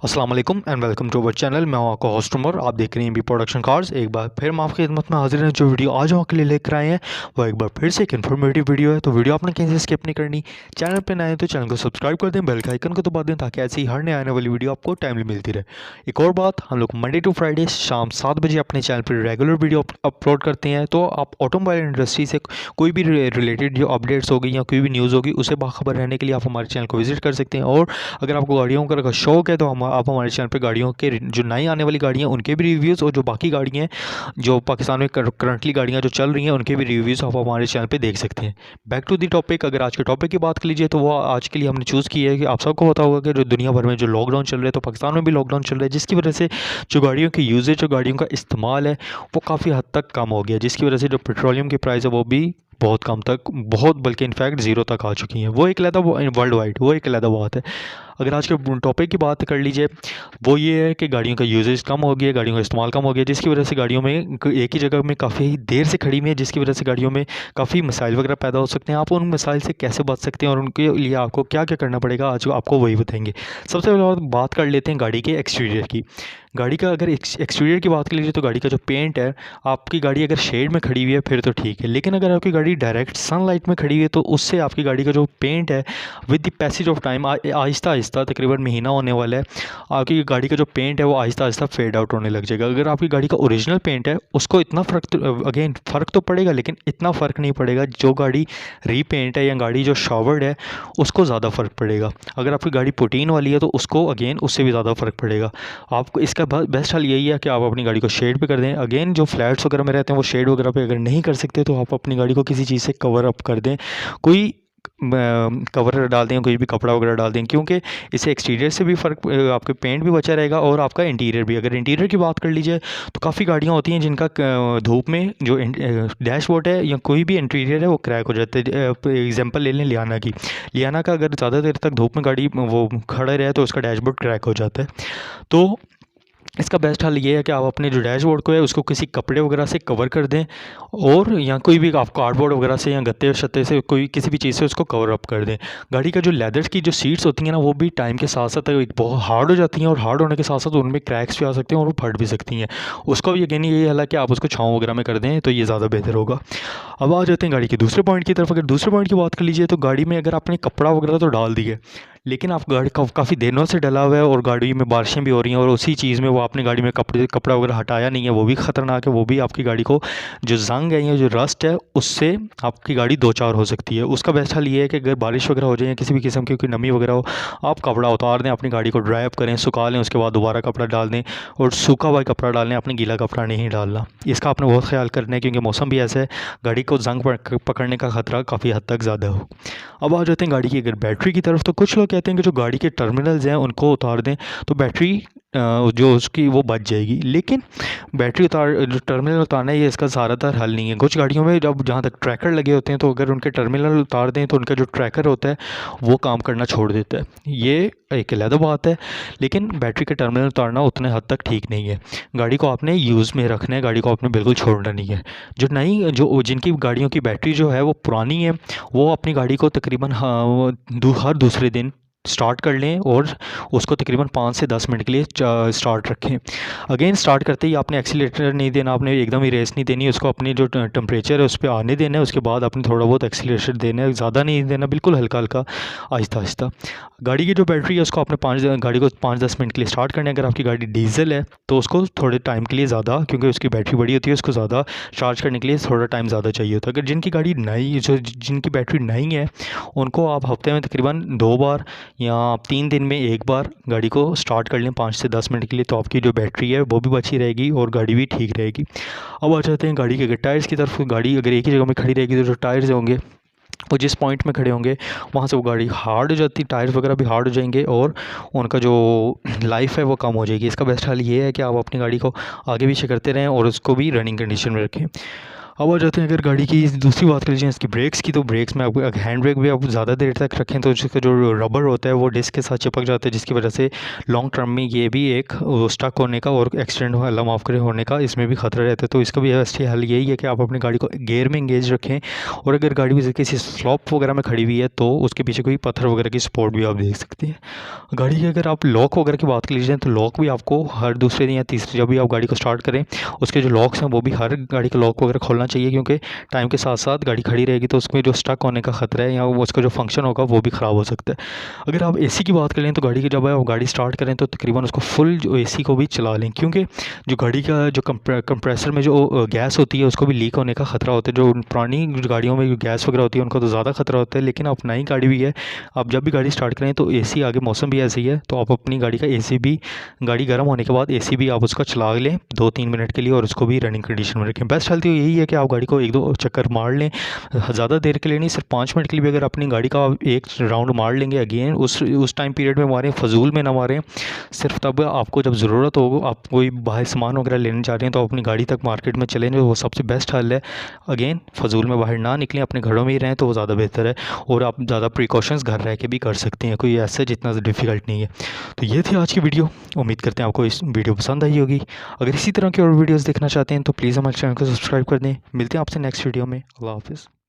अस्सलाम-ओ-अलैकुम and welcome to our channel. मैं हूं आपका होस्ट उमर, आप देख रहे हैं ABProduction Cars। एक बार फिर हम आपकी खिदमत में हाजिर हैं। जो वीडियो आज हम आपके लिए लेकर आए हैं वो एक बार फिर से एक इन्फॉर्मेटिव वीडियो है। तो वीडियो आपने कहीं से स्किप नहीं करनी। चैनल पर नए हैं तो चैनल को सब्सक्राइब कर दें, बेल का आइकन को दबा दें ताकि ऐसी हर नए आने वाली वीडियो आपको टाइमली मिलती रहे। एक और बात, हम लोग मंडे टू फ्राइडे शाम 7 बजे अपने चैनल पर रेगुलर वीडियो अपलोड करते हैं। तो आप ऑटोमोबाइल इंडस्ट्री से कोई भी रिलेटेड जो अपडेट्स होगी या कोई भी न्यूज़ होगी उसे बाखबर रहने के लिए आप हमारे चैनल को विजिट कर सकते हैं। और अगर आपको गाड़ियों का शौक है तो आप हमारे चैनल पर गाड़ियों के जो नई आने वाली गाड़ियाँ उनके भी रिव्यूज़ और जो बाकी गाड़ियाँ हैं जो पाकिस्तान में करंटली गाड़ियाँ जो चल रही हैं उनके भी रिव्यूज़ आप हमारे चैनल पे देख सकते हैं। बैक टू दी टॉपिक, अगर आज के टॉपिक की बात कर लीजिए तो वो आज के लिए हमने चूज़ किया है कि आप सबको पता होगा कि जो दुनिया भर में जो लॉकडाउन चल रहा है तो पाकिस्तान में भी लॉकडाउन चल रहा है, जिसकी वजह से जो गाड़ियों की यूजेज, जो गाड़ियों का इस्तेमाल है वो काफ़ी हद तक कम हो गया, जिसकी वजह से जो पेट्रोलियम की प्राइस है वो भी बहुत कम तक, बहुत बल्कि इनफैक्ट ज़ीरो तक आ चुकी हैं। वो एक अलग वर्ल्ड वाइड वो एक अलग बात है। अगर आज के टॉपिक की बात कर लीजिए वो ये है कि गाड़ियों का यूजेज कम हो गया, गाड़ियों का इस्तेमाल कम हो गया, जिसकी वजह से गाड़ियों में एक ही जगह में काफ़ी देर से खड़ी हुई है, जिसकी वजह से गाड़ियों में काफ़ी मसाइल वगैरह पैदा हो सकते हैं। आप उन मसाइल से कैसे बच सकते हैं और उनके लिए आपको क्या क्या करना पड़ेगा आज आपको वही बताएंगे। सबसे पहले बात कर लेते हैं गाड़ी के एक्सटीरियर की। गाड़ी का अगर एक्सटीरियर की बात कर लीजिए तो गाड़ी का जो पेंट है, आपकी गाड़ी अगर शेड में खड़ी हुई है फिर तो ठीक है, लेकिन अगर आपकी गाड़ी डायरेक्ट सनलाइट में खड़ी हुई है तो उससे आपकी गाड़ी का जो पेंट है with the passage of time Aahista Aahista तकरीबन महीना होने वाला है, आपकी गाड़ी का जो पेंट है वो आहिस्ता आहिस्ता फेड आउट होने लग जाएगा। अगर आपकी गाड़ी का ओरिजिनल पेंट है उसको इतना फ़र्क तो पड़ेगा, लेकिन इतना फ़र्क नहीं पड़ेगा। जो गाड़ी रीपेंट है या गाड़ी जो शावर्ड है उसको ज़्यादा फ़र्क पड़ेगा। अगर आपकी गाड़ी पुटीन वाली है तो उसको अगेन उससे भी ज़्यादा फ़र्क पड़ेगा। आपको इसका बेस्ट हल यही है कि आप अपनी गाड़ी को शेड पे कर दें। अगेन जो फ्लैट्स वगैरह में रहते हैं वो शेड वगैरह पे अगर नहीं कर सकते तो आप अपनी गाड़ी को किसी चीज़ से कवर अप कर दें, कोई कवर डाल दें, कोई भी कपड़ा वगैरह डाल दें, क्योंकि इससे एक्सटीरियर से भी फ़र्क, आपके पेंट भी बचा रहेगा और आपका इंटीरियर भी। अगर इंटीरियर की बात कर लीजिए तो काफ़ी गाड़ियाँ होती हैं जिनका धूप में जो डैशबोर्ड है या कोई भी इंटीरियर है वो क्रैक हो जाता है। एग्जांपल ले लें लियाना की। लियाना का अगर ज़्यादा देर तक धूप में गाड़ी वो खड़े रहे तो उसका डैशबोर्ड क्रैक हो जाता है। तो इसका बेस्ट हल ये है कि आप अपने जो डैशबोर्ड को है उसको किसी कपड़े वगैरह से कवर कर दें, और या कोई भी आप कार्डबोर्ड वगैरह से या गत्ते शत्ते से कोई किसी भी चीज़ से उसको कवर अप कर दें। गाड़ी का जो लेदर की जो सीट्स होती हैं ना वो भी टाइम के साथ साथ एक बहुत हार्ड हो जाती हैं, और हार्ड होने के साथ साथ उनमें क्रैक्स भी आ सकते हैं और वो फट भी सकती हैं। उसको भी अगेन यही हल है कि आप उसको छाँव वगैरह में कर दें तो ये ज़्यादा बेहतर होगा। अब आ जाते हैं गाड़ी के दूसरे पॉइंट की तरफ। अगर दूसरे पॉइंट की बात कर लीजिए तो गाड़ी में अगर आपने कपड़ा वगैरह तो डाल दिए, लेकिन आप गाड़ी काफ़ी दिनों से डला हुआ है और गाड़ी में बारिशें भी हो रही हैं और उसी चीज़ में वो आपने गाड़ी में कपड़ा वगैरह हटाया नहीं है, वो भी ख़तरनाक है। वो भी आपकी गाड़ी को जो जंग है या जो रस्ट है उससे आपकी गाड़ी दो चार हो सकती है। उसका बेस्ट हल ये है कि अगर बारिश वगैरह हो जाए या किसी भी किस्म की कोई नमी वगैरह हो, आप कपड़ा उतार दें, अपनी गाड़ी को ड्राई अप करें, सुखा लें, उसके बाद दोबारा कपड़ा डाल दें और सूखा हुआ कपड़ा डालें, अपने गीला कपड़ा नहीं डालना। इसका आपने बहुत ख्याल करना है क्योंकि मौसम भी ऐसा है, गाड़ी को जंग पकड़ने का ख़तरा काफ़ी हद तक ज़्यादा हो। अब आ जाते हैं गाड़ी की अगर बैटरी की तरफ। तो कुछ लोग कहते हैं कि जो गाड़ी के टर्मिनल्स हैं उनको उतार दें तो बैटरी जो उसकी वो बच जाएगी, लेकिन बैटरी जो टर्मिनल उतारना है ये इसका ज़्यादातर हल नहीं है। कुछ गाड़ियों में जब जहाँ तक ट्रैकर लगे होते हैं तो अगर उनके टर्मिनल उतार दें तो उनका जो ट्रैकर होता है वो काम करना छोड़ देता है। ये एक अलग बात है, लेकिन बैटरी के टर्मिनल उतारना उतने हद तक ठीक नहीं है। गाड़ी को आपने यूज़ में रखना है, गाड़ी को आपने बिल्कुल छोड़ना नहीं है। जिनकी गाड़ियों की बैटरी जो है वो पुरानी है वो अपनी गाड़ी को तकरीबन हर दूसरे दिन स्टार्ट कर लें और उसको तकरीबन 5 से 10 मिनट के लिए स्टार्ट रखें। अगेन स्टार्ट करते ही आपने एक्सीलेटर नहीं देना, आपने एकदम ही रेस नहीं देनी, उसको अपनी जो टेम्परेचर है उस पर आने देना है। उसके बाद आपने थोड़ा बहुत एक्सीलेटर देना है, ज़्यादा नहीं देना, बिल्कुल हल्का हल्का आहिस्ता आहिस्ता। गाड़ी की जो बैटरी है उसको आपने गाड़ी को 5-10 मिनट के लिए स्टार्ट करना है। अगर आपकी गाड़ी डीजल है तो उसको थोड़े टाइम के लिए ज़्यादा, क्योंकि उसकी बैटरी बड़ी होती है, उसको ज़्यादा चार्ज करने के लिए थोड़ा टाइम ज़्यादा चाहिए होता है। अगर जिनकी गाड़ी नई, जिनकी बैटरी नई है उनको आप हफ्ते में तकरीबन 2 बार या 3 दिन में 1 बार गाड़ी को स्टार्ट कर लें 5 से 10 मिनट के लिए, तो आपकी जो बैटरी है वो भी बची रहेगी और गाड़ी भी ठीक रहेगी। अब आ जाते हैं गाड़ी के अगर टायर्स की तरफ। गाड़ी अगर एक ही जगह में खड़ी रहेगी तो जो टायर्स होंगे वो जिस पॉइंट में खड़े होंगे वहाँ से वो गाड़ी हार्ड हो जाती, टायर्स वगैरह भी हार्ड हो जाएंगे और उनका जो लाइफ है वो कम हो जाएगी। इसका बेस्ट हल ये है कि आप अपनी गाड़ी को आगे पीछे करते रहें और उसको भी रनिंग कंडीशन में रखें। अब आ जाते हैं अगर गाड़ी की दूसरी बात कर लीजिए इसकी ब्रेक्स की, तो ब्रेक्स में आपको हैंड ब्रेक भी आप ज़्यादा देर तक रखें तो उसका जो रबर होता है वो डिस्क के साथ चिपक जाता है, जिसकी वजह से लॉन्ग टर्म में ये भी एक स्टक होने का और एक्सीडेंट अल्लाह माफ़ करे होने का इसमें भी खतरा रहता है। तो इसका भी अच्छी हल यही है कि आप अपनी गाड़ी को गियर में इंगेज रखें, और अगर गाड़ी भी किसी स्लॉप वगैरह में खड़ी हुई है तो उसके पीछे कोई पत्थर वगैरह की सपोर्ट भी आप देख सकते हैं। गाड़ी की अगर आप लॉक वगैरह की बात कर लीजिए तो लॉक भी आपको हर दूसरे दिन या तीसरे जब भी आप गाड़ी को स्टार्ट करें उसके जो लॉक्स हैं वो भी हर गाड़ी का लॉक वगैरह खोलना चाहिए, क्योंकि टाइम के साथ साथ गाड़ी खड़ी रहेगी तो उसमें जो स्टक होने का खतरा है या उसका जो फंक्शन होगा वो भी ख़राब हो सकता है। अगर आप एसी की बात करें तो गाड़ी की जब आप गाड़ी स्टार्ट करें तो तकरीबन उसको फुल जो एसी को भी चला लें, क्योंकि जो गाड़ी का जो कंप्रेसर में जो गैस होती है उसको भी लीक होने का खतरा होता है। जो पुरानी गाड़ियों में जो गैस वगैरह होती है उनको तो ज़्यादा खतरा होता है, लेकिन आप नई गाड़ी भी है, आप जब भी गाड़ी स्टार्ट करें तो एसी, आगे मौसम भी ऐसे ही है तो आप अपनी गाड़ी का एसी भी, गाड़ी गर्म होने के बाद एसी भी आप उसका चला लें 2-3 मिनट के लिए और उसको भी रनिंग कंडीशन में रखें। बेस्ट हेल्थ यही है कि आप गाड़ी को 1-2 चक्कर मार लें, ज़्यादा देर के लिए नहीं, सिर्फ 5 मिनट के लिए भी अगर अपनी गाड़ी का एक राउंड मार लेंगे अगेन उस टाइम पीरियड में मारें, फजूल में ना मारें। सिर्फ तब आपको जब ज़रूरत हो, आप कोई बाहर सामान वगैरह लेने जा रहे हैं तो अपनी गाड़ी तक मार्केट में चलें, जो वो सबसे बेस्ट हल है। अगेन फजूल में बाहर ना निकलें, अपने घरों में ही रहें तो वो ज़्यादा बेहतर है, और आप ज़्यादा प्रिकॉशंस घर रह के भी कर सकते हैं, कोई ऐसा जितना डिफ़िकल्ट नहीं है। तो ये थी आज की वीडियो, उम्मीद करते हैं आपको इस वीडियो पसंद आई होगी। अगर इसी तरह की और वीडियोज़ देखना चाहते हैं तो प्लीज़ हमारे चैनल को सब्सक्राइब कर दें। मिलते हैं आपसे नेक्स्ट वीडियो में। अल्लाह हाफ़िज़।